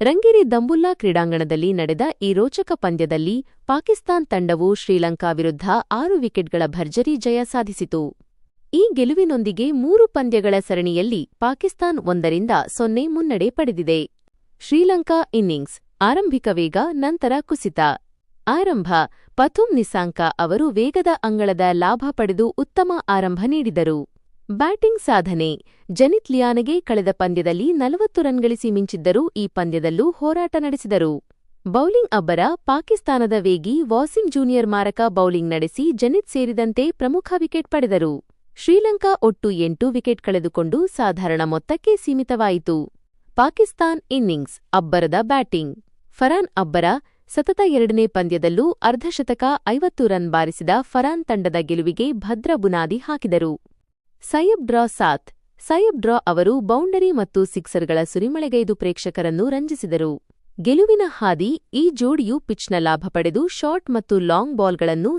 ರಂಗೇರಿ ದಂಬುಲ್ಲಾ ಕ್ರೀಡಾಂಗಣದಲ್ಲಿ ನಡೆದ ಈ ರೋಚಕ ಪಂದ್ಯದಲ್ಲಿ ಪಾಕಿಸ್ತಾನ್ ತಂಡವು ಶ್ರೀಲಂಕಾ ವಿರುದ್ಧ 6 ವಿಕೆಟ್ಗಳ ಭರ್ಜರಿ ಜಯ ಸಾಧಿಸಿತು. ಈ ಗೆಲುವಿನೊಂದಿಗೆ 3 ಪಂದ್ಯಗಳ ಸರಣಿಯಲ್ಲಿ ಪಾಕಿಸ್ತಾನ್ 1-0 ಮುನ್ನಡೆ ಪಡೆದಿದೆ. ಶ್ರೀಲಂಕಾ ಇನ್ನಿಂಗ್ಸ್ ಆರಂಭಿಕ ವೇಗ, ನಂತರ ಕುಸಿತ. ಆರಂಭ ಪಥುಮ್ ನಿಸಾಂಕ ಅವರು ವೇಗದ ಅಂಗಳದ ಲಾಭ ಪಡೆದು ಉತ್ತಮ ಆರಂಭ ನೀಡಿದರು. ಬ್ಯಾಟಿಂಗ್ ಸಾಧನೆ ಜನಿತ್ ಲಿಯಾನೆಗೆ ಕಳೆದ ಪಂದ್ಯದಲ್ಲಿ 40 ರನ್ ಗಳಿಸಿ ಮಿಂಚಿದ್ದರೂ ಈ ಪಂದ್ಯದಲ್ಲೂ ಹೋರಾಟ ನಡೆಸಿದರು. ಬೌಲಿಂಗ್ ಅಬ್ಬರ ಪಾಕಿಸ್ತಾನದ ವೇಗಿ ವಾಸಿಂ ಜೂನಿಯರ್ ಮಾರಕ ಬೌಲಿಂಗ್ ನಡೆಸಿ ಜನಿತ್ ಸೇರಿದಂತೆ ಪ್ರಮುಖ ವಿಕೆಟ್ ಪಡೆದರು. ಶ್ರೀಲಂಕಾ ಒಟ್ಟು 8 ವಿಕೆಟ್ ಕಳೆದುಕೊಂಡು ಸಾಧಾರಣ ಮೊತ್ತಕ್ಕೆ ಸೀಮಿತವಾಯಿತು. ಪಾಕಿಸ್ತಾನ್ ಇನ್ನಿಂಗ್ಸ್ ಅಬ್ಬರದ ಬ್ಯಾಟಿಂಗ್. ಫರಾನ್ ಅಬ್ಬರ ಸತತ 2ನೇ ಪಂದ್ಯದಲ್ಲೂ ಅರ್ಧಶತಕ 50 ರನ್ ಬಾರಿಸಿದ ಫರಾನ್ ತಂಡದ ಗೆಲುವಿಗೆ ಭದ್ರ ಬುನಾದಿ ಹಾಕಿದರು. ಸೈಯಬ್ ಡ್ರಾ ಅವರು ಬೌಂಡರಿ ಮತ್ತು ಸಿಕ್ಸರ್ಗಳ ಸುರಿಮಳೆಗೈದು ಪ್ರೇಕ್ಷಕರನ್ನು ರಂಜಿಸಿದರು. ಗೆಲುವಿನ ಹಾದಿ ಈ ಜೋಡಿಯು ಪಿಚ್ನ ಲಾಭ ಪಡೆದು ಶಾರ್ಟ್ ಮತ್ತು ಲಾಂಗ್ ಬಾಲ್ಗಳನ್ನು